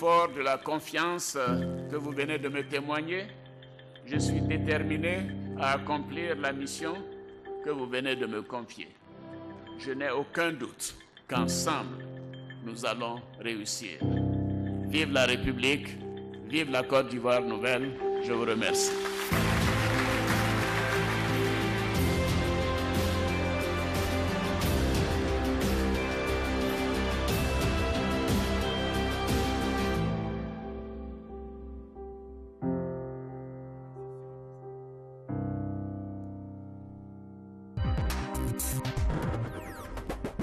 fort de la confiance que vous venez de me témoigner, je suis déterminé à accomplir la mission que vous venez de me confier. Je n'ai aucun doute qu'ensemble, nous allons réussir. Vive la République, vive la Côte d'Ivoire nouvelle. Je vous remercie.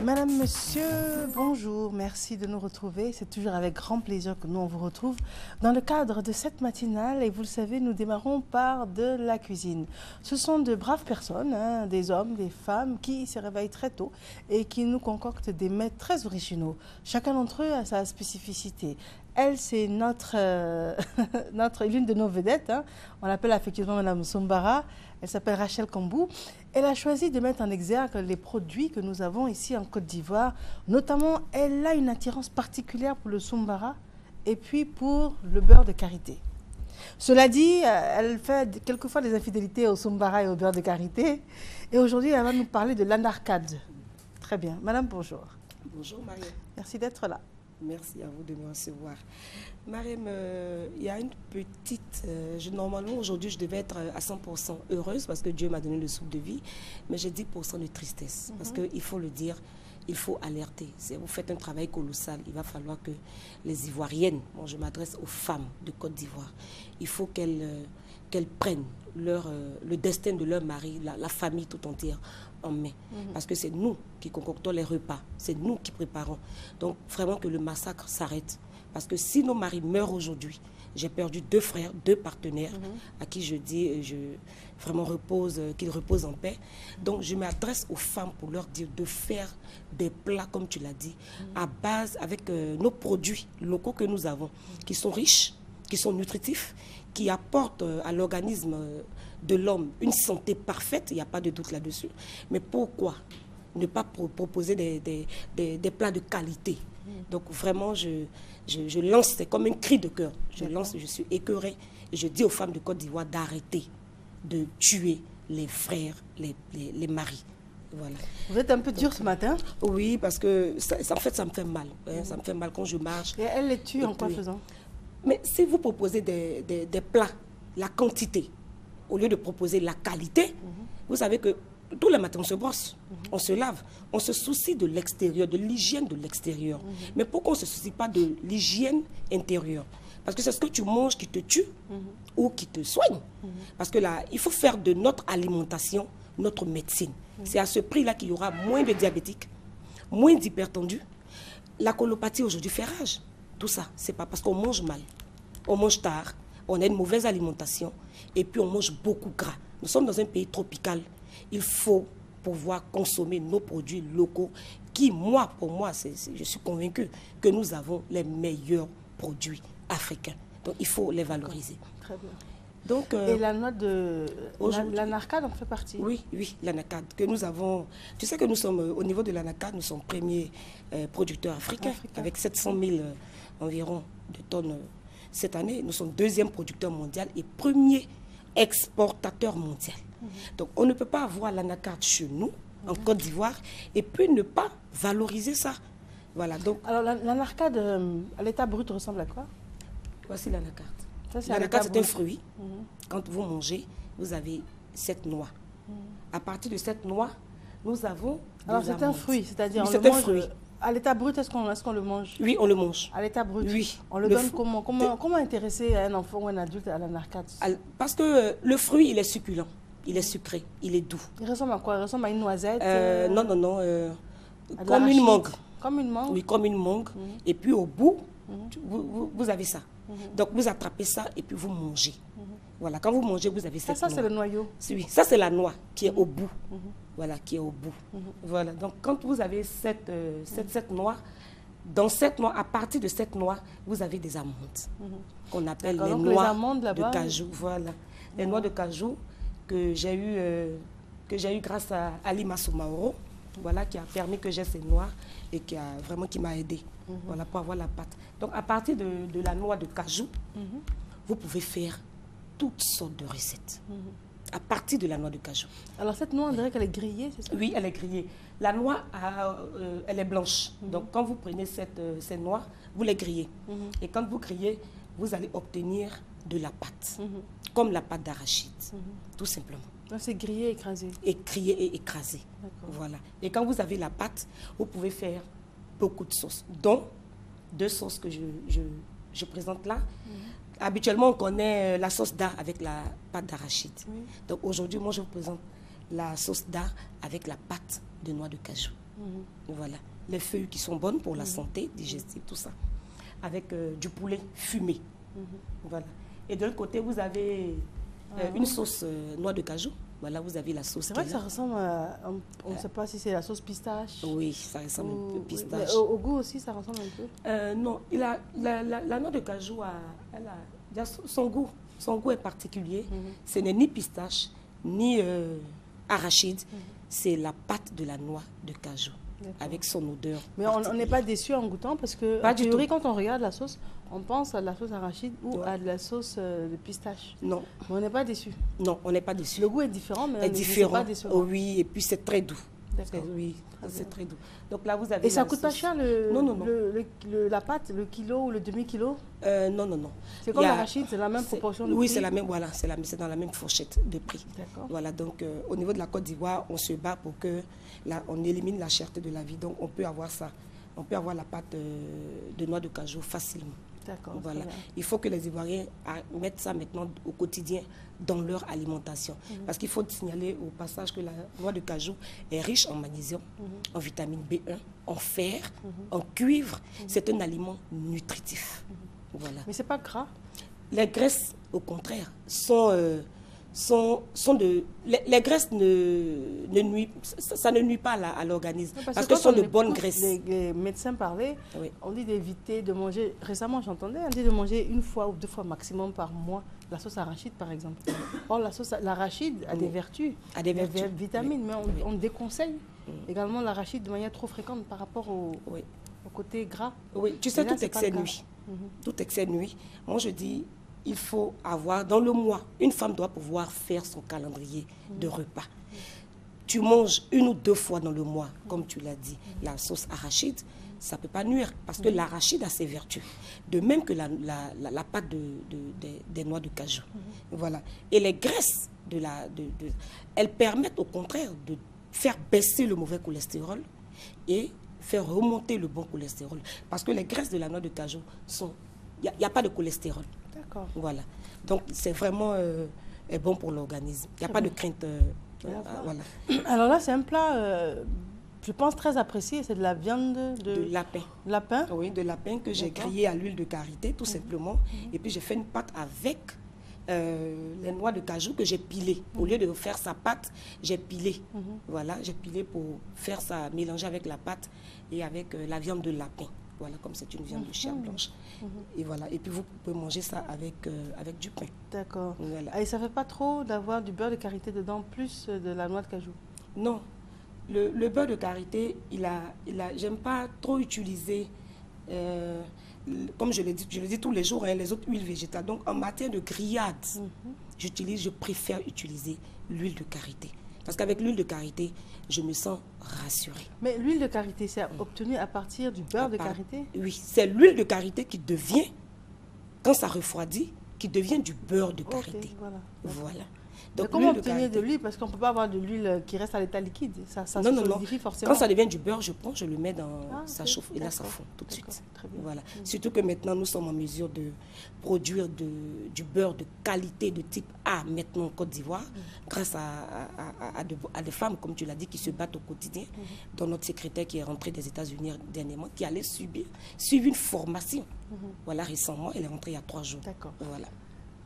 Madame, Monsieur, bonjour, merci de nous retrouver. C'est toujours avec grand plaisir que nous on vous retrouve dans le cadre de cette matinale. Et vous le savez, nous démarrons par de la cuisine. Ce sont de braves personnes, hein, des hommes, des femmes qui se réveillent très tôt et qui nous concoctent des mets très originaux. Chacun d'entre eux a sa spécificité. Elle, c'est l'une de nos vedettes. Hein. On l'appelle affectueusement Madame Soumbara. Elle s'appelle Rachel Kambou. Elle a choisi de mettre en exergue les produits que nous avons ici en Côte d'Ivoire. Notamment, elle a une attirance particulière pour le Soumbara et puis pour le beurre de karité. Cela dit, elle fait quelquefois des infidélités au Soumbara et au beurre de karité. Et aujourd'hui, elle va nous parler de l'anarcade. Très bien. Madame, bonjour. Bonjour, Mariam. Merci d'être là. Merci à vous de me recevoir. Mariam, il y a une petite... normalement, aujourd'hui, je devais être à 100% heureuse parce que Dieu m'a donné le souffle de vie, mais j'ai 10% de tristesse. Parce qu'il faut le dire, il faut alerter. Vous faites un travail colossal. Il va falloir que les Ivoiriennes, bon, je m'adresse aux femmes de Côte d'Ivoire, il faut qu'elles prennent le destin de leur mari, la famille tout entière en main. Parce que c'est nous qui concoctons les repas, c'est nous qui préparons. Donc vraiment que le massacre s'arrête. Parce que si nos maris meurent aujourd'hui, j'ai perdu 2 frères, 2 partenaires à qui je dis, vraiment qu'ils reposent en paix. Donc je m'adresse aux femmes pour leur dire de faire des plats, comme tu l'as dit, à base avec nos produits locaux que nous avons, qui sont riches, qui sont nutritifs, qui apportent à l'organisme de l'homme une santé parfaite, il n'y a pas de doute là-dessus. Mais pourquoi ne pas proposer des plats de qualité? Donc vraiment, je lance, c'est comme un cri de cœur. Je lance, je suis écœurée et je dis aux femmes de Côte d'Ivoire d'arrêter de tuer les frères, les maris. Voilà. Vous êtes un peu dur ce matin? Oui, parce que en fait, ça me fait mal. Hein, ça me fait mal quand je marche. Et elle les tue en quoi faisant? Mais si vous proposez des plats, la quantité, au lieu de proposer la qualité, vous savez que tous les matins, on se brosse, on se lave, on se soucie de l'extérieur, de l'hygiène de l'extérieur. Mais pourquoi on ne se soucie pas de l'hygiène intérieure? Parce que c'est ce que tu manges qui te tue ou qui te soigne. Parce que là, il faut faire de notre alimentation notre médecine. C'est à ce prix-là qu'il y aura moins de diabétiques, moins d'hypertendus. La colopathie aujourd'hui fait rage. Tout ça, c'est pas parce qu'on mange mal, on mange tard, on a une mauvaise alimentation et puis on mange beaucoup gras. Nous sommes dans un pays tropical. Il faut pouvoir consommer nos produits locaux qui, pour moi, je suis convaincue que nous avons les meilleurs produits africains. Donc, il faut les valoriser. Très bien. Donc, et la noix de l'anarcade en fait partie? Oui, l'anarcade que nous avons. Tu sais que nous sommes, au niveau de l'anarcade, nous sommes premiers producteurs africains, avec 700 000 environ de tonnes cette année. Nous sommes 2e producteur mondial et premier exportateur mondial. Donc, on ne peut pas avoir l'anarcade chez nous, en Côte d'Ivoire, et puis ne pas valoriser ça. Voilà, donc... Alors, l'anarcade, à l'état brut, ressemble à quoi? Voici l'anarcade. L'anarcade, c'est un fruit. Quand vous mangez, vous avez cette noix. À partir de cette noix, nous avons... Alors, c'est un fruit, c'est-à-dire... C'est un fruit. À l'état brut, est-ce qu'on le mange? Oui, on le mange. À l'état brut? Oui. On le donne comment? Comment intéresser un enfant ou un adulte à l'anarcade? Parce que le fruit, il est succulent, il est sucré, il est doux. Il ressemble à quoi? Il ressemble à une noisette? Non. Comme une mangue. Comme une mangue? Oui, comme une mangue. Et puis au bout, vous avez ça. Donc vous attrapez ça et puis vous mangez. Voilà, quand vous mangez, vous avez cette noix. Ça, c'est le noyau? Oui, ça c'est la noix qui est au bout. Voilà, qui est au bout. Voilà, donc quand vous avez cette noix, dans cette noix, à partir de cette noix, vous avez des amandes qu'on appelle les noix de cajou. Voilà, les noix de cajou que j'ai eu grâce à Ali Massoumao, voilà, qui a permis que j'ai ces noix et qui m'a aidé, voilà, pour avoir la pâte. Donc, à partir de la noix de cajou, vous pouvez faire toutes sortes de recettes. À partir de la noix de cajou. Alors, cette noix, on dirait qu'elle est grillée, c'est ça? Oui, elle est grillée. La noix, elle est blanche. Donc, quand vous prenez ces noix, vous les grillez. Et quand vous grillez, vous allez obtenir de la pâte, comme la pâte d'arachide, tout simplement. Donc, c'est grillé, écrasé. Et grillé et écrasé. Voilà. Et quand vous avez la pâte, vous pouvez faire beaucoup de sauces, dont 2 sauces que je présente là. Habituellement, on connaît la sauce d'art avec la pâte d'arachide. Donc aujourd'hui, moi, je vous présente la sauce d'art avec la pâte de noix de cajou. Voilà. Les feuilles qui sont bonnes pour la santé, digestive, tout ça. Avec du poulet fumé. Voilà. Et de l'autre côté, vous avez une sauce noix de cajou. Voilà, vous avez la sauce. C'est vrai que ça ressemble à... On ne sait pas si c'est la sauce pistache. Oui, ça ressemble un peu pistache. Mais au goût aussi, ça ressemble un peu. Non, la noix de cajou, elle a son goût. Son goût est particulier. Ce n'est ni pistache, ni arachide. C'est la pâte de la noix de cajou, avec son odeur. Mais on n'est pas déçu en goûtant parce que, Pas en du théorie, tout. quand on regarde la sauce, on pense à la sauce arachide ou à de la sauce de pistache. Non. Mais on n'est pas déçu. Non, on n'est pas déçu. Le goût est différent, mais on est n'est différent. pas déçu. Oui, et puis c'est très doux. D'accord. Oui, c'est très doux. Donc là, vous avez. Et ça la coûte pas sauce. cher Non. la pâte, le kilo ou le demi-kilo? Non. C'est comme l'arachide, c'est la même proportion de Oui, prix? c'est la même, voilà, c'est dans la même fourchette de prix. D'accord. Voilà, donc au niveau de la Côte d'Ivoire, on se bat pour que on élimine la cherté de la vie. Donc on peut avoir ça. On peut avoir la pâte de noix de cajou facilement. D'accord. Voilà. Il faut que les Ivoiriens mettent ça maintenant au quotidien dans leur alimentation. Parce qu'il faut signaler au passage que la noix de cajou est riche en magnésium, en vitamine B1, en fer, en cuivre. C'est un aliment nutritif. Voilà. Mais c'est pas gras? Les graisses, au contraire, les graisses ne nuisent, ça ne nuit pas à l'organisme, parce que ce sont de bonnes graisses. Les médecins parlaient, Oui. on dit d'éviter de manger, récemment j'entendais, on dit de manger 1 fois ou 2 fois maximum par mois la sauce arachide par exemple. Or l'arachide a des vertus, A des vertus. vitamines, mais Oui. on déconseille également l'arachide de manière trop fréquente par rapport au côté gras. Oui, tu sais, Mais là, tout c'est pas excès le cas. nuit. Tout excès nuit. Moi, je dis, il faut avoir, dans le mois, une femme doit pouvoir faire son calendrier de repas. Tu manges 1 ou 2 fois dans le mois, comme tu l'as dit, la sauce arachide, ça ne peut pas nuire, parce que l'arachide a ses vertus. De même que la pâte des noix de cajou. Voilà. Et les graisses, elles permettent au contraire de faire baisser le mauvais cholestérol et faire remonter le bon cholestérol. Parce que les graisses de la noix de cajou sont... Il n'y a pas de cholestérol. D'accord. Voilà. Donc, c'est vraiment bon pour l'organisme. Il n'y a pas de crainte. Voilà. Alors là, c'est un plat, je pense, très apprécié. C'est de la viande De lapin. lapin. Oui, de lapin que j'ai grillé à l'huile de karité, tout simplement. Et puis, j'ai fait une pâte avec les noix de cajou que j'ai pilées. Au lieu de faire sa pâte, j'ai pilé. Voilà, j'ai pilé pour faire ça, mélanger avec la pâte et avec la viande de lapin. Voilà, comme c'est une viande de chair blanche. Et voilà. Et puis, vous pouvez manger ça avec du pain. D'accord. Voilà. Et ça ne fait pas trop d'avoir du beurre de karité dedans, plus de la noix de cajou? Non. Le beurre de karité, j'aime pas trop utiliser, comme je le dis tous les jours, les autres huiles végétales. Donc, en matière de grillade, je préfère utiliser l'huile de karité. Parce qu'avec l'huile de karité, je me sens rassurée. Mais l'huile de karité, c'est obtenu à partir du beurre de karité? Oui, c'est l'huile de karité qui devient, quand ça refroidit, qui devient du beurre de karité. Ok, voilà. Voilà. Donc, comment obtenir de l'huile? Parce qu'on ne peut pas avoir de l'huile qui reste à l'état liquide. Ça se solidifie forcément. Quand ça devient du beurre, je prends, je le mets dans... ça ok, chauffe et là, ça fond tout de suite. Très bien. Voilà. Surtout que maintenant, nous sommes en mesure de produire du beurre de qualité de type A maintenant en Côte d'Ivoire, grâce à des femmes, comme tu l'as dit, qui se battent au quotidien, dont notre secrétaire qui est rentrée des États-Unis dernièrement, qui allait suivre une formation. Voilà, récemment, elle est rentrée il y a 3 jours. D'accord. Voilà.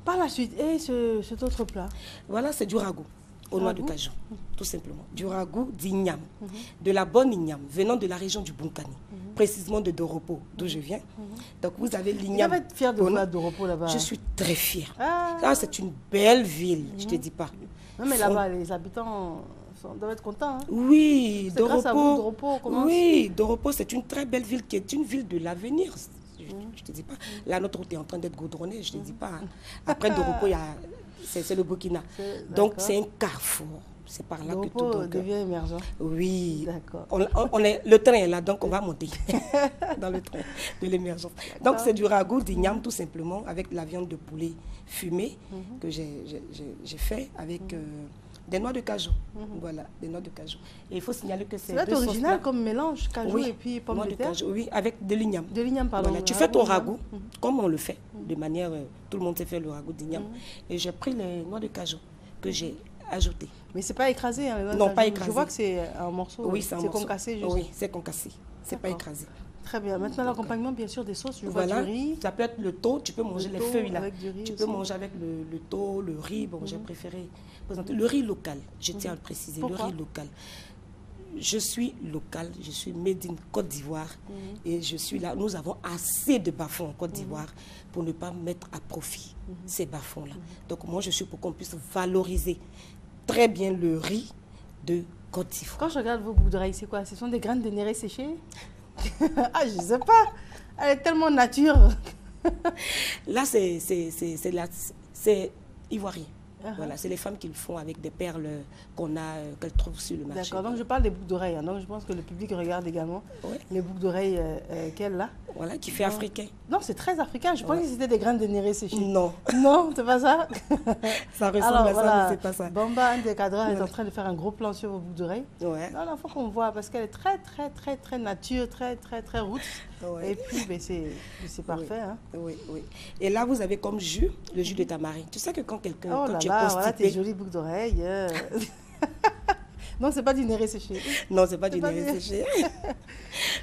Par la suite, et cet autre plat? Voilà, c'est du ragoût aux noix de cajou, tout simplement. Du ragoût d'igname, de la bonne igname, venant de la région du Bunkani, précisément de Doropo, d'où je viens. Donc, vous avez l'igname. Vous êtes fière de voir Doropo là-bas? Je suis très fière. Ah. C'est une belle ville, je ne te dis pas. Non, mais là-bas, les habitants On doit être content. Hein? Oui, grâce à vous, Doropo commence. Oui, Doropo, c'est une très belle ville qui est une ville de l'avenir. Je te dis pas. Là, notre route est en train d'être goudronnée, je te dis pas. Hein. Après Doropo, c'est le Burkina. Donc, c'est un carrefour. C'est par là que tout devient émergent. Oui. D'accord. Le train est là, donc on va monter dans le train de l'émergence. Donc, c'est du ragoût d'igname, tout simplement, avec de la viande de poulet fumée que j'ai fait avec des noix de cajou. Voilà, des noix de cajou. Et il faut signaler que c'est original comme mélange, cajou et puis pomme de terre. Oui, avec de l'igname. De l'igname, pardon. Voilà, tu fais ton ragoût, comme on le fait, de manière... tout le monde sait faire le ragoût d'igname. Et j'ai pris les noix de cajou que j'ai ajoutées. Mais c'est pas écrasé, hein, non, pas écrasé. Je vois que c'est un morceau. Oui, c'est un morceau. Concassé juste. Oui, c'est concassé. C'est pas écrasé. Très bien. Maintenant, l'accompagnement, bien sûr, des sauces. Je vois du riz. Ça peut être le thau. Tu peux manger les feuilles là. Avec du riz tu aussi. peux manger avec le thau, le riz. Bon, j'ai préféré présenter le riz local. Je tiens à le préciser. Pourquoi? Le riz local. Je suis locale, je suis made in Côte d'Ivoire et je suis là. Nous avons assez de bas-fonds en Côte d'Ivoire pour ne pas mettre à profit ces bas-fonds-là. Donc moi, je suis pour qu'on puisse valoriser très bien le riz de Côte d'Ivoire. Quand je regarde vos boucles d'oreilles, c'est quoi? Ce sont des graines de néré séchées? Ah, je ne sais pas. Elle est tellement nature. Là, c'est ivoirien. Voilà, c'est les femmes qui le font avec des perles qu'elles trouvent sur le marché. D'accord, donc je parle des boucles d'oreilles. Hein. Donc je pense que le public regarde également les boucles d'oreilles qu'elle a. Voilà, qui fait africain. Non, c'est très africain. Je pensais que c'était des graines de néré séchées. Non. Non, c'est pas ça. Ça ressemble à ça, mais c'est pas ça. Bamba, un des cadreurs, est en train de faire un gros plan sur vos boucles d'oreilles. Ouais. Non, il faut qu'on voit parce qu'elle est très, très, très, très nature, très, très, très roots. Ouais. Et puis, ben, c'est parfait. Hein. Oui, oui. Et là, vous avez comme jus, le jus de tamarine. Tu sais que quand quelqu'un... Oh là là, voilà tes jolies boucles d'oreilles. Non, c'est pas du néré séché. Non, c'est pas du néré séché.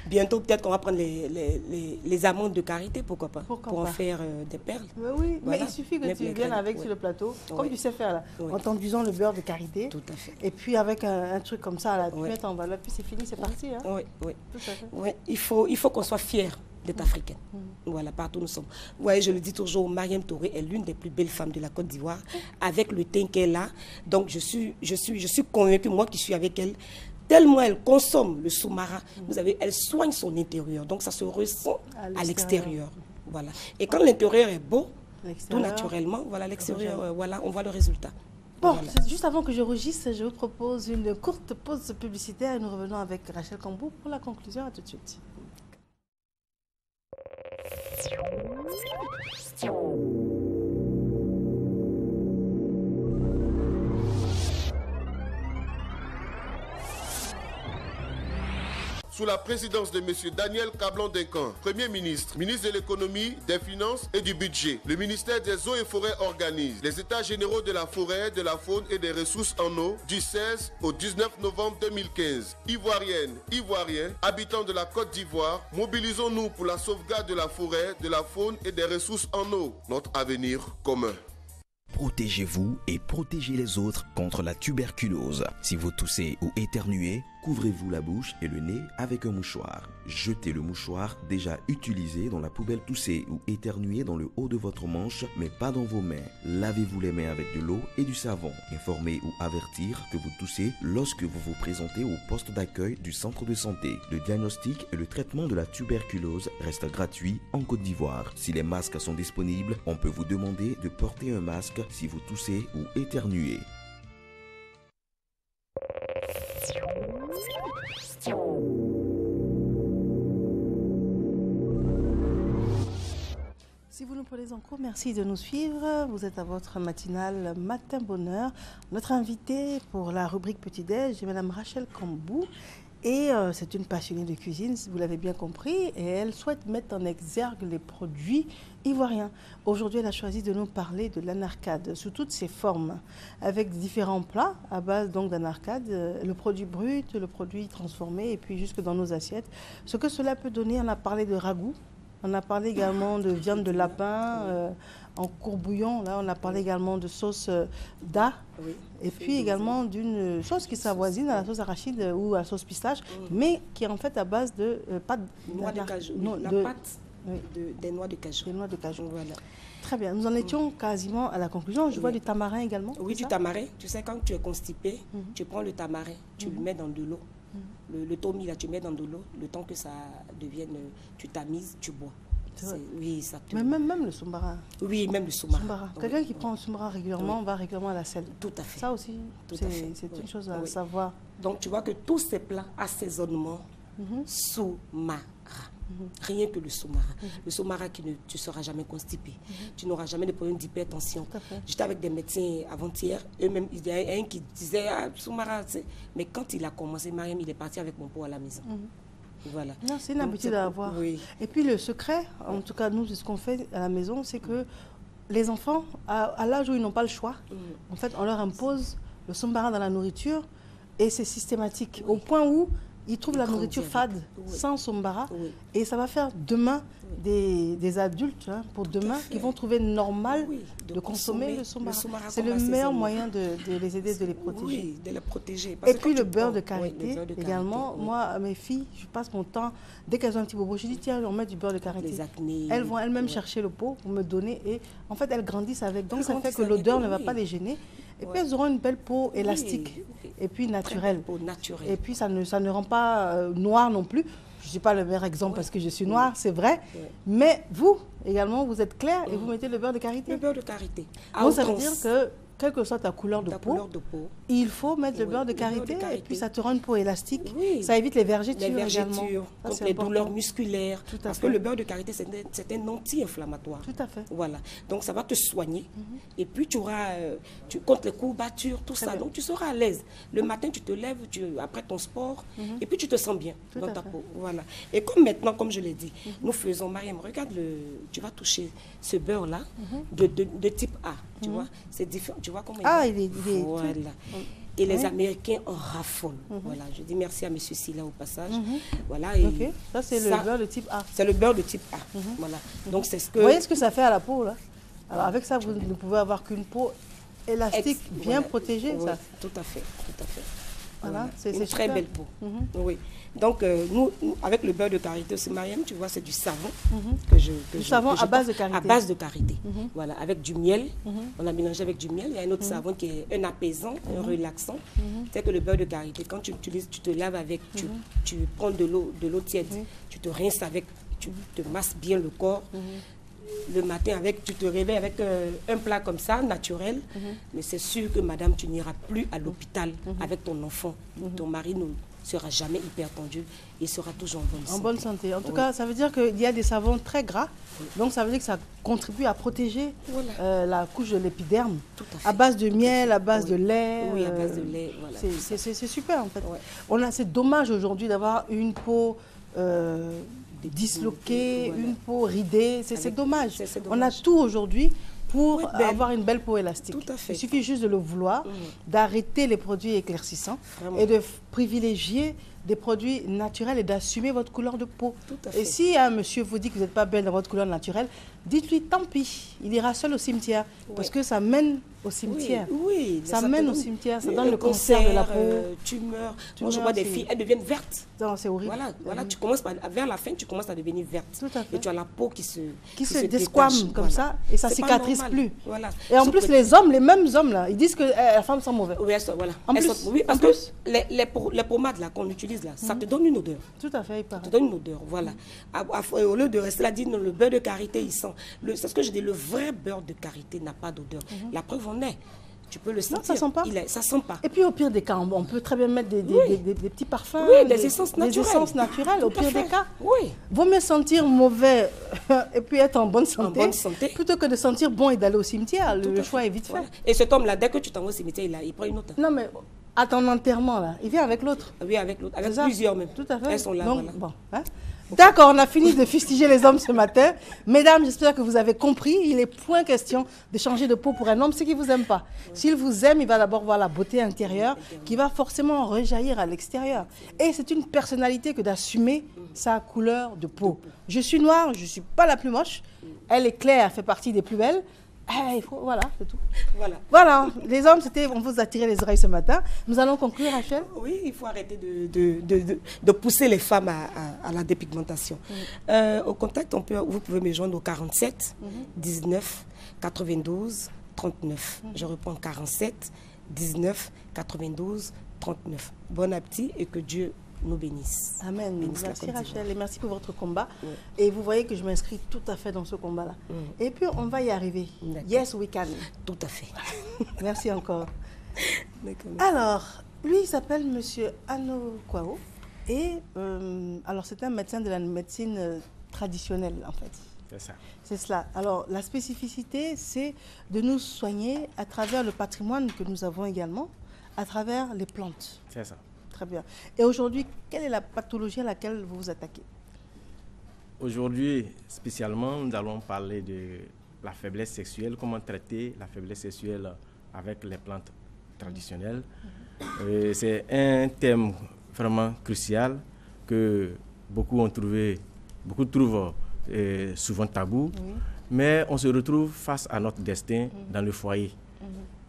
Bientôt, peut-être qu'on va prendre les amandes de karité, pourquoi pas, pour en faire des perles. Mais oui, voilà. Mais il suffit que tu viennes avec sur le plateau, comme tu sais faire là, en t'enduisant le beurre de karité. Tout à fait. Et puis avec un truc comme ça, là, tu mets en valeur, puis c'est fini, c'est parti. Hein. Oui, oui. Tout à fait. Oui, il faut qu'on soit fiers d'être africaine. Voilà, partout nous sommes. Ouais, je le dis toujours, Marième Touré est l'une des plus belles femmes de la Côte d'Ivoire, avec le teint qu'elle a. Donc, je suis convaincue, moi qui suis avec elle, tellement elle consomme le sous-marin, elle soigne son intérieur. Donc, ça se ressent à l'extérieur. Voilà. Et quand l'intérieur est beau, tout naturellement, voilà, l'extérieur, voilà, on voit le résultat. Bon, voilà. Juste avant que je rougisse, je vous propose une courte pause publicitaire et nous revenons avec Rachel Kambou pour la conclusion. À tout de suite. Sous la présidence de M. Daniel Cablon-Duncan, Premier ministre, ministre de l'économie, des finances et du budget, le ministère des Eaux et Forêts organise les états généraux de la forêt, de la faune et des ressources en eau du 16 au 19 novembre 2015. Ivoiriennes, Ivoiriens, habitants de la Côte d'Ivoire, mobilisons-nous pour la sauvegarde de la forêt, de la faune et des ressources en eau. Notre avenir commun. Protégez-vous et protégez les autres contre la tuberculose. Si vous toussez ou éternuez, couvrez-vous la bouche et le nez avec un mouchoir. Jetez le mouchoir déjà utilisé dans la poubelle. Toussez ou éternuez dans le haut de votre manche, mais pas dans vos mains. Lavez-vous les mains avec de l'eau et du savon. Informez ou avertir que vous toussez lorsque vous vous présentez au poste d'accueil du centre de santé. Le diagnostic et le traitement de la tuberculose restent gratuits en Côte d'Ivoire. Si les masques sont disponibles, on peut vous demander de porter un masque si vous toussez ou éternuez. Si vous nous prenez en cours, merci de nous suivre. Vous êtes à votre matinale Matin Bonheur. Notre invitée pour la rubrique Petit-Déj est Mme Rachel Kambou. Et c'est une passionnée de cuisine, vous l'avez bien compris, et elle souhaite mettre en exergue les produits ivoiriens. Aujourd'hui, elle a choisi de nous parler de l'anarcade sous toutes ses formes, avec différents plats à base d'anarcade, le produit brut, le produit transformé, et puis jusque dans nos assiettes. Ce que cela peut donner, on a parlé de ragoût, on a parlé également de viande de lapin en courbouillon, là on a parlé également de sauce da, et puis également d'une sauce qui s'avoisine à la sauce arachide ou à la sauce pistache, mais qui est en fait à base de pâte noix de cajou. des noix de cajou. Des noix de cajou. Voilà. Très bien. Nous en étions quasiment à la conclusion. Je vois du tamarin également. Oui, du tamarin. Tu sais, quand tu es constipé, tu prends le tamarin, tu le mets dans de l'eau. Le tomi, là, tu mets dans de l'eau. Le temps que ça devienne, tu tamises, tu bois. Oui, ça te... Mais même le sombara. Oui, même le sombara. Quelqu'un qui prend le sombara régulièrement va régulièrement à la selle. Tout à fait. Ça aussi, c'est une chose à savoir. Donc, tu vois que tous ces plats, assaisonnement, soumara. Rien que le soumara. Le soumara qui ne tu seras jamais constipé. Tu n'auras jamais de problème d'hypertension. J'étais avec des médecins avant-hier. Eux-mêmes, il y a un qui disait soumara. Mais quand il a commencé, Mariam, il est parti avec mon pot à la maison. Voilà. Non, c'est une habitude à avoir. Oui. Et puis le secret, en tout cas nous, c'est ce qu'on fait à la maison, c'est que les enfants, à l'âge où ils n'ont pas le choix, en fait, on leur impose le sombara dans la nourriture et c'est systématique. Au point où ils trouvent la nourriture fade, sans sombara, et ça va faire demain des adultes, hein, pour demain, qui vont trouver normal de consommer le sombara. C'est le meilleur moyen de les aider, de les protéger. Oui, de les protéger. Et puis le beurre de karité, également. Moi, à mes filles, je passe mon temps, dès qu'elles ont un petit bobo, je dis tiens, on met du beurre de karité. Elles vont elles-mêmes chercher le pot pour me donner, et en fait, elles grandissent avec. Donc ça fait que l'odeur ne va pas les gêner. Et puis elles auront une belle peau élastique, et puis naturelle. Et puis ça ne rend pas noir non plus. Je ne suis pas le meilleur exemple parce que je suis noire, c'est vrai. Mais vous, également, vous êtes clair et vous mettez le beurre de karité. Le beurre de karité. Donc ça veut dire que, quelle que soit ta couleur de peau, il faut mettre le beurre de karité, et puis ça te rend une peau élastique. Ça évite les vergetures également. Donc les douleurs musculaires. Parce que le beurre de karité, c'est un anti-inflammatoire. Tout à fait. Voilà. Donc ça va te soigner. Et puis tu auras, contre les courbatures, tout ça. Donc tu seras à l'aise. Le matin, tu te lèves après ton sport, et puis tu te sens bien dans ta peau. Voilà. Et comme maintenant, comme je l'ai dit, nous faisons, Mariam, regarde, tu vas toucher ce beurre-là de type A. Tu vois, c'est différent. Tu vois comment il est... Voilà. Et les Américains en raffolent. Voilà. Je dis merci à M. Silla au passage. Voilà. Et ça, c'est le beurre de type A. C'est le beurre de type A. Voilà. Donc, c'est ce que... Vous voyez ce que ça fait à la peau, là? Alors, avec ça, vous ne pouvez avoir qu'une peau élastique, bien protégée. Ça. Tout à fait. Tout à fait. Voilà. C'est une très belle peau. Oui. Donc, nous, avec le beurre de karité aussi, Mariam, tu vois, c'est du savon du savon à base de karité. À base de karité. Voilà, avec du miel. On a mélangé avec du miel. Il y a un autre savon qui est un apaisant, un relaxant. C'est que le beurre de karité, quand tu l'utilises, tu te laves avec, tu prends de l'eau tiède, tu te rinces avec, tu te masses bien le corps. Le matin, tu te réveilles avec un plat comme ça, naturel. Mais c'est sûr que, madame, tu n'iras plus à l'hôpital avec ton enfant. Ton mari ne sera jamais hypertendu et sera toujours en bonne santé. En bonne santé. En tout cas, ça veut dire qu'il y a des savons très gras. Donc, ça veut dire que ça contribue à protéger la couche de l'épiderme. À base de miel, à base de lait. Oui, à base de lait. Voilà. C'est super, en fait. C'est dommage aujourd'hui d'avoir une peau... disloquée, une peau ridée, c'est dommage. On a tout aujourd'hui pour avoir une belle peau élastique. Tout à fait. Il suffit juste de le vouloir, d'arrêter les produits éclaircissants et de privilégier des produits naturels et d'assumer votre couleur de peau. Et si un monsieur vous dit que vous n'êtes pas belle dans votre couleur naturelle, dites-lui tant pis, il ira seul au cimetière parce que ça mène au cimetière. Oui, ça mène au cimetière, ça donne le cancer de la peau. Tumeur. Moi, je vois des filles, elles deviennent vertes. C'est horrible. Voilà, tu commences vers la fin, tu commences à devenir verte. Tout à fait. Et tu as la peau qui se desquame comme ça et ça cicatrise plus. Voilà. Et en plus, les hommes, les mêmes hommes là, ils disent que la femme sent mauvais. Oui, voilà. Oui, parce que les pommades là qu'on utilise là, ça te donne une odeur. Tout à fait, il paraît. Ça te donne une odeur, voilà. Au lieu de rester là, dire non, le beurre de karité, il sent. C'est ce que je dis, le vrai beurre de karité n'a pas d'odeur. La preuve en est. Tu peux le sentir. Non, ça sent pas. Ça sent pas. Et puis au pire des cas, on peut très bien mettre des petits parfums. Oui, des essences naturelles. Des essences naturelles, au pire des cas. Oui. Vaut mieux sentir mauvais et puis être en bonne santé. En bonne santé. Plutôt que de sentir bon et d'aller au cimetière. Le choix est vite fait. Et cet homme-là, dès que tu t'envoies au cimetière, il prend une autre. Non, mais à ton enterrement, là, il vient avec l'autre. Oui, avec l'autre. Avec plusieurs même. Tout à fait. Elles sont là, donc, voilà. Bon, hein? D'accord, on a fini de fustiger les hommes ce matin. Mesdames, j'espère que vous avez compris. Il n'est point question de changer de peau pour un homme, c'est qu'il ne vous aime pas. S'il vous aime, il va d'abord voir la beauté intérieure qui va forcément rejaillir à l'extérieur. Et c'est une personnalité que d'assumer sa couleur de peau. Je suis noire, je ne suis pas la plus moche. Elle est claire, elle fait partie des plus belles. Voilà, c'est tout. Voilà. Voilà, les hommes, on vous a tiré les oreilles ce matin. Nous allons conclure, Rachel. Oui, il faut arrêter de pousser les femmes à la dépigmentation. Au contact, vous pouvez me joindre au 47 19 92 39. Je reprends 47 19 92 39. Bon appétit et que Dieu nous bénisse. Amen. Bénisse merci la Côte Rachel et merci pour votre combat. Oui. Et vous voyez que je m'inscris tout à fait dans ce combat-là. Et puis on va y arriver. Yes, we can. Tout à fait. Merci encore. D'accord. Alors, lui, il s'appelle Monsieur Ano Kwao. Et alors, c'est un médecin de la médecine traditionnelle, en fait. C'est ça. C'est cela. Alors, la spécificité, c'est de nous soigner à travers le patrimoine que nous avons également, à travers les plantes. C'est ça. Très bien. Et aujourd'hui, quelle est la pathologie à laquelle vous vous attaquez? Aujourd'hui, spécialement, nous allons parler de la faiblesse sexuelle, comment traiter la faiblesse sexuelle avec les plantes traditionnelles. C'est un thème vraiment crucial que beaucoup trouvent souvent tabou, mais on se retrouve face à notre destin dans le foyer.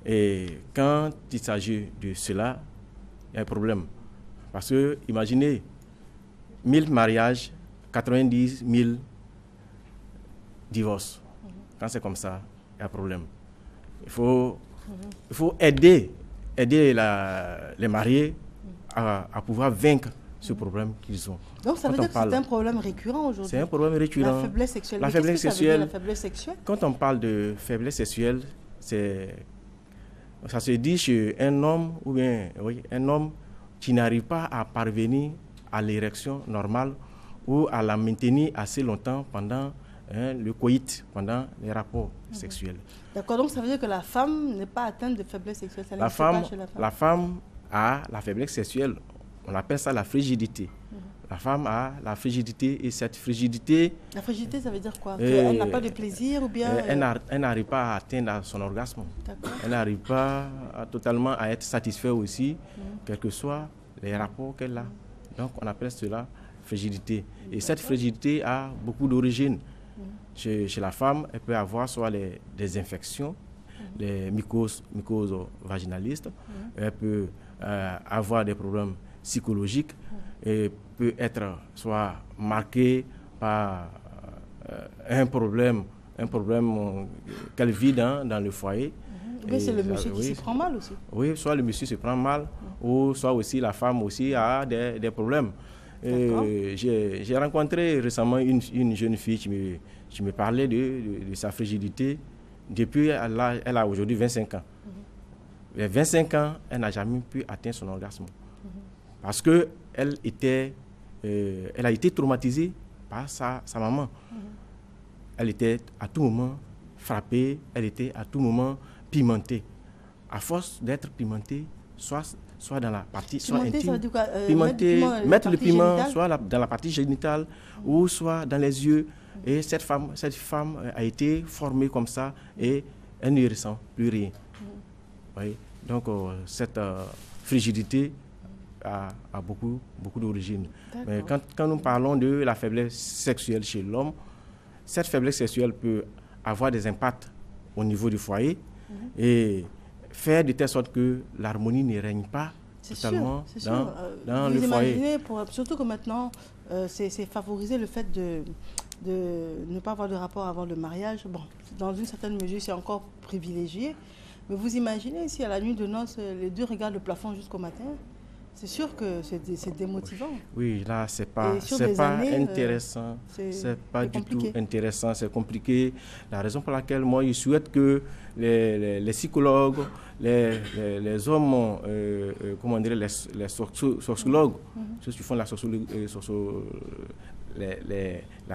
Et quand il s'agit de cela, il y a un problème. Parce que, imaginez, 1000 mariages, 90 000 divorces. Quand c'est comme ça, il y a un problème. Il faut aider les mariés à pouvoir vaincre ce problème qu'ils ont. Donc ça veut dire que c'est un problème récurrent aujourd'hui. C'est un problème récurrent. La faiblesse sexuelle. La faiblesse sexuelle. La faiblesse sexuelle. Quand on parle de faiblesse sexuelle, ça se dit chez un homme ou bien un homme qui n'arrive pas à parvenir à l'érection normale ou à la maintenir assez longtemps pendant le coït, pendant les rapports sexuels. D'accord, donc ça veut dire que la femme n'est pas atteinte de faiblesse sexuelle. Ça la femme a la faiblesse sexuelle, on appelle ça la frigidité. La femme a la frigidité et cette frigidité... La frigidité, ça veut dire quoi? Elle n'a pas de plaisir ou bien... Elle n'arrive pas à atteindre son orgasme. Elle n'arrive pas totalement à être satisfaite aussi, quels que soient les rapports qu'elle a. Donc on appelle cela frigidité. Et cette frigidité a beaucoup d'origines. Chez la femme, elle peut avoir soit des infections, les mycoses vaginalistes, elle peut avoir des problèmes psychologiques, et peut être soit marquée par un problème qu'elle vit dans le foyer. Mais c'est le monsieur qui s'y prend mal aussi. Oui, soit le monsieur se prend mal, ou soit aussi la femme aussi a des problèmes. J'ai rencontré récemment une jeune fille qui me parlait de sa frigidité. Depuis, elle a aujourd'hui 25 ans. À 25 ans, elle n'a jamais pu atteindre son orgasme. Parce qu'elle a été traumatisée par sa maman. Elle était à tout moment frappée, elle était à tout moment pimentée. À force d'être pimentée, soit dans la partie pimentée, intime, ça veut dire quoi? mettre le piment soit dans la partie génitale ou soit dans les yeux. Et cette femme a été formée comme ça et elle ne ressent plus rien. Oui. Donc cette frigidité a beaucoup d'origines. Mais quand nous parlons de la faiblesse sexuelle chez l'homme, cette faiblesse sexuelle peut avoir des impacts au niveau du foyer et faire de telle sorte que l'harmonie ne règne pas totalement dans le foyer. Surtout que maintenant, c'est favoriser le fait de ne pas avoir de rapport avant le mariage. Bon, dans une certaine mesure, c'est encore privilégié. Mais vous imaginez si à la nuit de noces, les deux regardent le plafond jusqu'au matin, c'est sûr que c'est démotivant. Oui, là, c'est pas intéressant. C'est pas du tout intéressant, c'est compliqué. La raison pour laquelle moi, je souhaite que les psychologues, les hommes, comment dire, les sociologues, ceux qui font la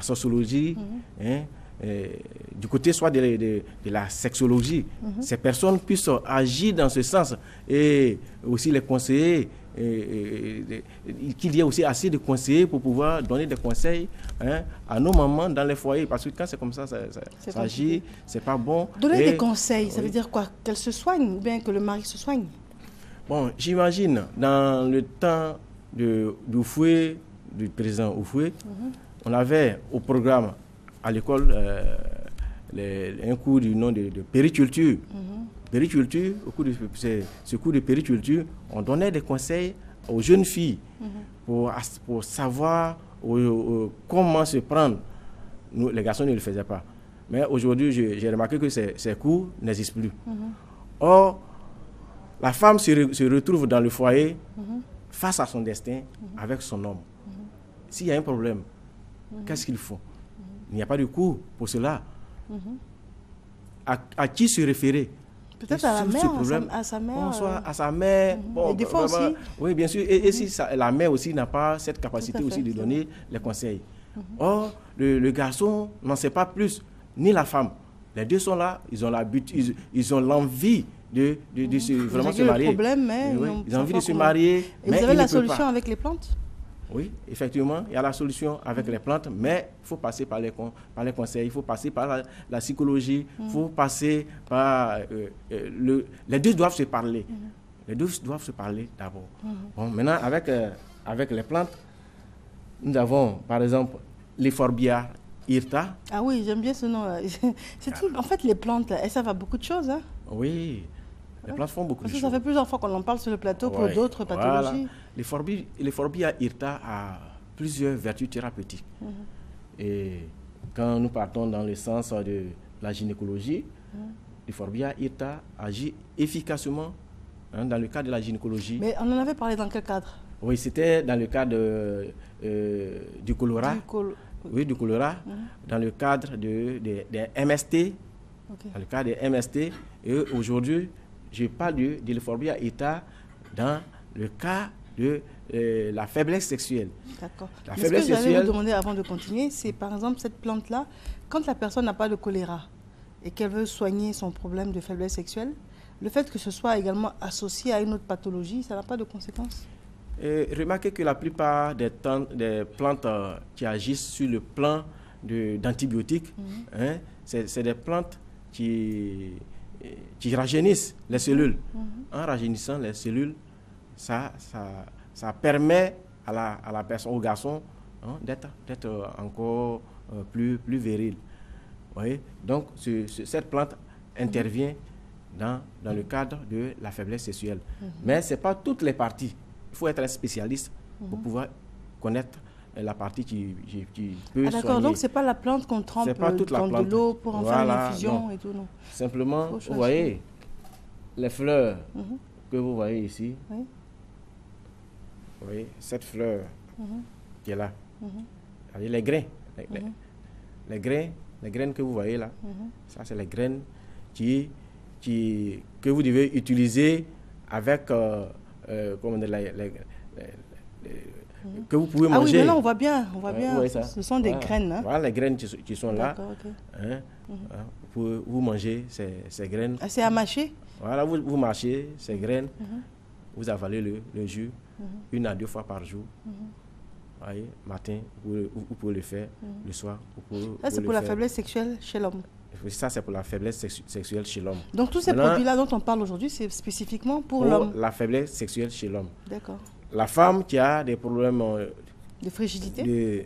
sociologie, du côté soit de la sexologie, ces personnes puissent agir dans ce sens et aussi les conseiller, qu'il y ait aussi assez de conseillers pour pouvoir donner des conseils à nos mamans dans les foyers, parce que quand c'est comme ça agit, c'est pas bon. Donner des conseils, ça veut dire quoi? Qu'elle se soigne ou bien que le mari se soigne? Bon, j'imagine, dans le temps d'Oufoué, du président Oufoué, on avait au programme à l'école un cours du nom de périculture. Périculture, au cours de ce cours de périculture, on donnait des conseils aux jeunes filles pour savoir comment se prendre. Nous, les garçons ne le faisaient pas. Mais aujourd'hui, j'ai remarqué que ces cours n'existent plus. Or, la femme se retrouve dans le foyer face à son destin avec son homme. S'il y a un problème, qu'est-ce qu'il faut? Il n'y a pas de cours pour cela. À qui se référer? Peut-être à la mère, à sa mère. Bonsoir, à sa mère. Bon, des fois aussi. Oui, bien sûr. Et si la mère aussi n'a pas cette capacité aussi de donner les conseils. Or, le garçon n'en sait pas plus, ni la femme. Les deux sont là, ils ont l'habitude, ils ont l'envie de vraiment se marier. Problème, mais ils ont envie de se marier. Et vous avez la solution avec les plantes? Oui, effectivement, il y a la solution avec les plantes, mais il faut passer par les conseils, il faut passer par la psychologie, il faut passer par... les deux doivent se parler. Les deux doivent se parler d'abord. Bon, maintenant, avec les plantes, nous avons, par exemple, l'Euphorbia hirta. Ah oui, j'aime bien ce nom-là. En fait, les plantes, elles servent à beaucoup de choses. Hein? Oui, les plantes font beaucoup de choses. Ça fait plusieurs fois qu'on en parle sur le plateau pour d'autres pathologies. L'Euphorbia hirta a plusieurs vertus thérapeutiques. Et quand nous partons dans le sens de la gynécologie, l'Euphorbia hirta agit efficacement dans le cadre de la gynécologie. Mais on en avait parlé dans quel cadre? Oui, c'était dans le cadre du choléra. Oui, du choléra, dans le cadre des MST. Dans le cadre des MST. Et aujourd'hui, je parle de l'Euphorbia hirta dans le cas de la faiblesse sexuelle. D'accord. La Ce faiblesse que sexuelle. j'allais vous demander avant de continuer, c'est par exemple cette plante-là, quand la personne n'a pas de choléra et qu'elle veut soigner son problème de faiblesse sexuelle, le fait que ce soit également associé à une autre pathologie, ça n'a pas de conséquences? Remarquez que la plupart des plantes qui agissent sur le plan d'antibiotiques, c'est des plantes qui rajeunissent les cellules. En rajeunissant les cellules, ça permet à la personne, au garçon, d'être encore plus viril. Vous voyez? Donc, cette plante intervient dans le cadre de la faiblesse sexuelle. Mais ce n'est pas toutes les parties. Il faut être un spécialiste pour pouvoir connaître la partie qui peut soigner. D'accord, donc ce n'est pas la plante qu'on trempe dans de l'eau pour en faire une infusion et tout, non. Simplement, vous voyez, les fleurs que vous voyez ici, vous voyez, cette fleur qui est là, les grains, les graines que vous voyez là, ça c'est les graines que vous devez utiliser avec... que vous pouvez manger. Ah oui, mais là on voit bien, ça. Ce sont des graines. Hein? Voilà les graines qui sont là. Vous mangez ces graines. Ah, c'est à mâcher? Voilà, vous mâchez ces graines, vous avalez le jus 1 à 2 fois par jour. Voyez, matin, vous pouvez le faire, le soir. Ça c'est pour la faiblesse sexuelle chez l'homme. Ça, c'est pour la faiblesse sexuelle chez l'homme. Donc, tous ces produits-là dont on parle aujourd'hui, c'est spécifiquement pour l'homme? La faiblesse sexuelle chez l'homme. D'accord. La femme qui a des problèmes... de frigidité? De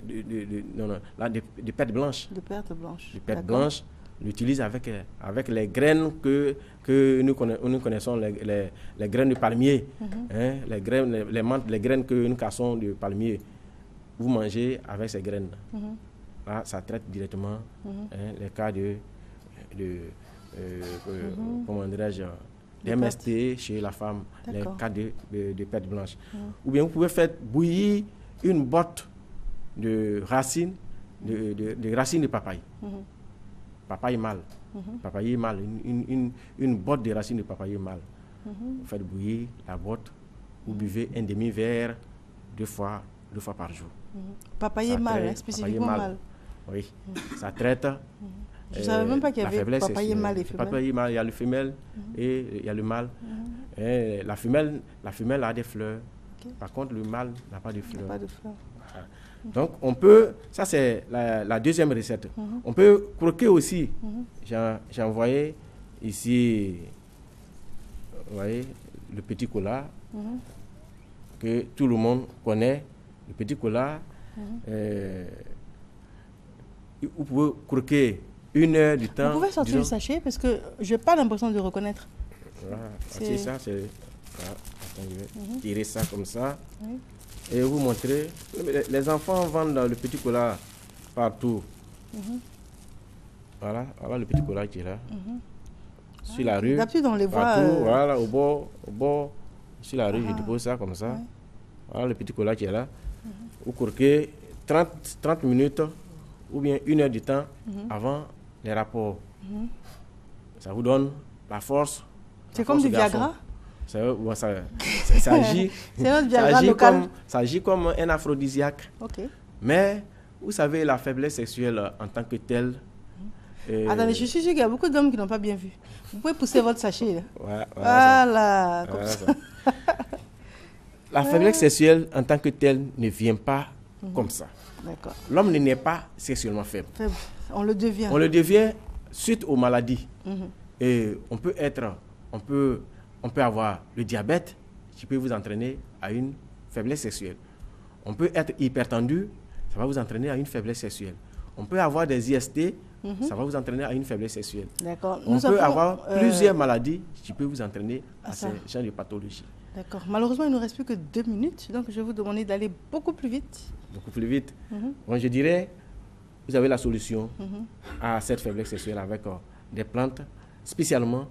perte blanche. De perte blanche. De perte blanche, l'utilise avec les graines que nous connaissons, les graines de palmier. Les graines que nous cassons de palmier. Vous mangez avec ces graines. Là, ça traite directement les cas comment dirais-je, d'MST chez la femme, les cas de perte blanche. Ou bien vous pouvez faire bouillir une botte de racines de papaye. Papaye mâle. Papaye mâle, une botte de racines de papaye mâle. Vous faites bouillir la botte, vous buvez un demi-verre 2 fois par jour. Papaye mâle, spécifiquement mâle. Oui, ça traite. Je ne savais même pas qu'il y avait papaye mâle et femelle. Papaye mâle, il y a le femelle et il y a le mâle. Et la femelle a des fleurs. Par contre, le mâle n'a pas de fleurs. Donc, on peut, ça c'est la deuxième recette. On peut croquer aussi. J'ai envoyé ici, vous voyez, le petit cola que tout le monde connaît. Le petit cola, vous pouvez croquer 1 heure du temps. Vous pouvez sortir le sachet parce que je n'ai pas l'impression de reconnaître. Voilà, c'est ça. Voilà. Attends, je vais tirer ça comme ça. Oui. Et vous montrer. Les enfants vendent le petit cola partout. Voilà le petit cola qui est là. Sur la rue. D'habitude, on les voit. Voilà, au bord, sur la rue, je dépose ça comme ça. Voilà le petit cola qui est là. Vous croquez 30 minutes ou bien 1 heure de temps avant les rapports. Ça vous donne la force. C'est comme du Viagra? Ça agit, ça agit comme un aphrodisiaque. Okay. Mais vous savez, la faiblesse sexuelle en tant que telle. Attendez, je suis sûr qu'il y a beaucoup d'hommes qui n'ont pas bien vu. Vous pouvez pousser votre sachet. Voilà. La faiblesse sexuelle en tant que telle ne vient pas comme ça. L'homme ne naît pas sexuellement faible. On le devient. On le devient suite aux maladies. Et on peut avoir le diabète qui peut vous entraîner à une faiblesse sexuelle. On peut être hypertendu, ça va vous entraîner à une faiblesse sexuelle. On peut avoir des IST, ça va vous entraîner à une faiblesse sexuelle. D'accord. On peut avoir plusieurs maladies qui peuvent vous entraîner à ce genre de pathologie. D'accord. Malheureusement, il ne nous reste plus que 2 minutes, donc je vais vous demander d'aller beaucoup plus vite. Beaucoup plus vite. Bon, je dirais, vous avez la solution à cette faiblesse sexuelle avec des plantes spécialement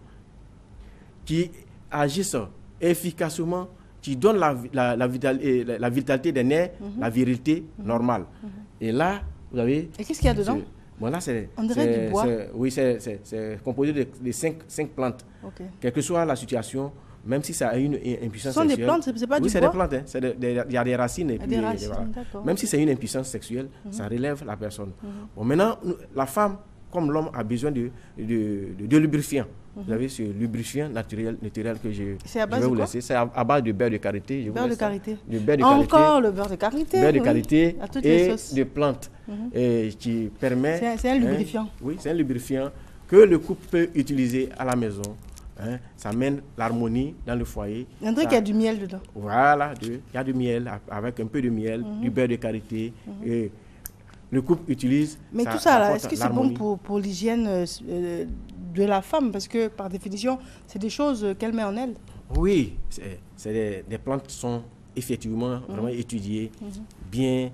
qui agissent efficacement, qui donnent la vitalité des nerfs, la virilité normale. Et là, vous avez... Et qu'est-ce qu'il y a dedans? Bon, là, on dirait du bois. Oui, c'est composé de 5 plantes. Okay. Quelle que soit la situation, même si ça a une impuissance sexuelle... Ce sont des plantes, c'est pas du bois? Oui, c'est des plantes. Hein. Il y a des racines. Et puis, racines, voilà. Même si c'est une impuissance sexuelle, ça relève la personne. Bon, maintenant, la femme, comme l'homme, a besoin de lubrifiant. Vous avez ce lubrifiant naturel que je vais vous laisser. C'est à base de beurre de karité. Beurre de karité. Encore le beurre de karité. Beurre de karité et sauces. de plantes qui permet... C'est un lubrifiant. Oui, c'est un lubrifiant que le couple peut utiliser à la maison. Ça mène l'harmonie dans le foyer. Il y a du miel dedans. Voilà, il y a du miel avec un peu de miel, du beurre de karité. Et le couple utilise... Mais tout ça, est-ce que c'est bon pour l'hygiène de la femme? Parce que, par définition, c'est des choses qu'elle met en elle. Oui, c'est des plantes qui sont effectivement vraiment étudiées, bien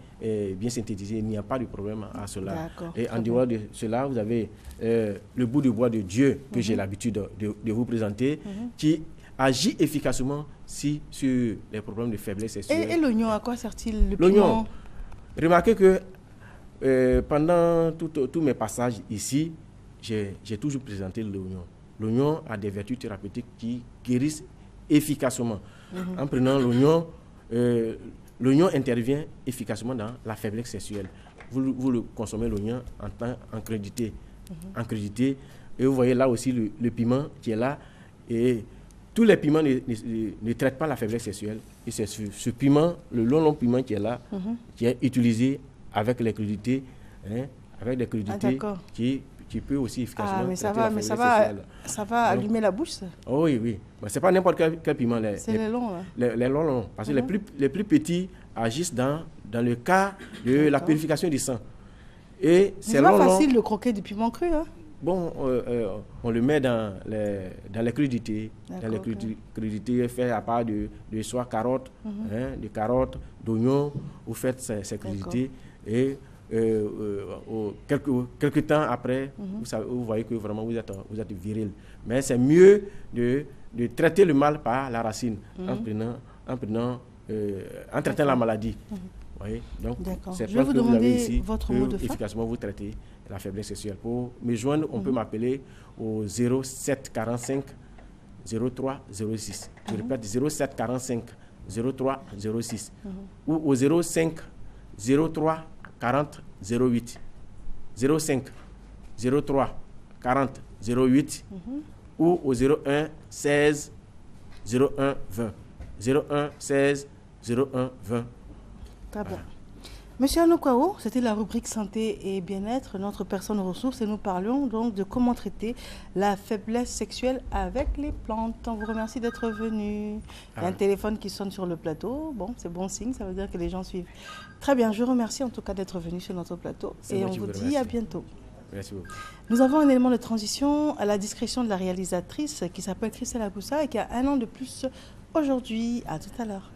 synthétisées. Il n'y a pas de problème à cela. Et en dehors de cela, vous avez le bout de bois de Dieu que j'ai l'habitude de vous présenter, qui agit efficacement sur les problèmes de faiblesse sexuelle. Et l'oignon, à quoi sert-il? L'oignon, remarquez que pendant tous mes passages ici, j'ai toujours présenté l'oignon. L'oignon a des vertus thérapeutiques qui guérissent efficacement. En prenant l'oignon, l'oignon intervient efficacement dans la faiblesse sexuelle. Vous le consommez l'oignon en crudité. Et vous voyez là aussi le piment qui est là. Et tous les piments ne traitent pas la faiblesse sexuelle. Et c'est ce piment, le long piment qui est là, qui est utilisé avec les crudités, qui peut aussi efficacement traiter la faiblesse sexuelle. Ça va allumer la bouche, ça? Oh, oui. Mais ce n'est pas n'importe quel piment. C'est les longs, là. Les longs. Parce que les plus petits agissent dans le cas de la purification du sang. Et c'est pas facile de croquer du piment cru, hein? Bon, on le met dans les crudités. Dans les crudités faites à part de soit carottes, de carottes, d'oignons. Vous faites ces crudités et quelques temps après, vous voyez que vraiment vous êtes viril. Mais c'est mieux de traiter le mal par la racine en traitant la maladie. Voyez? Donc, c'est je vais vous demander votre mot de fin. Efficacement vous traitez la faiblesse sexuelle. Pour me joindre, on peut m'appeler au 07 45 03 06. Je répète, 07 45 03 06. Ou au 05 03 40 08. 05 03 40 08. Ou au 01 16 01 20. 01 16 01 20. Très bien. Monsieur Anokwao, c'était la rubrique santé et bien-être, notre personne ressource, et nous parlions donc de comment traiter la faiblesse sexuelle avec les plantes. On vous remercie d'être venu. Il y a un téléphone qui sonne sur le plateau. Bon, c'est bon signe, ça veut dire que les gens suivent. Très bien, je vous remercie en tout cas d'être venu sur notre plateau et on vous dit à bientôt. Merci beaucoup. Nous avons un élément de transition à la discrétion de la réalisatrice qui s'appelle Christelle Aboussa et qui a 1 an de plus aujourd'hui. À tout à l'heure.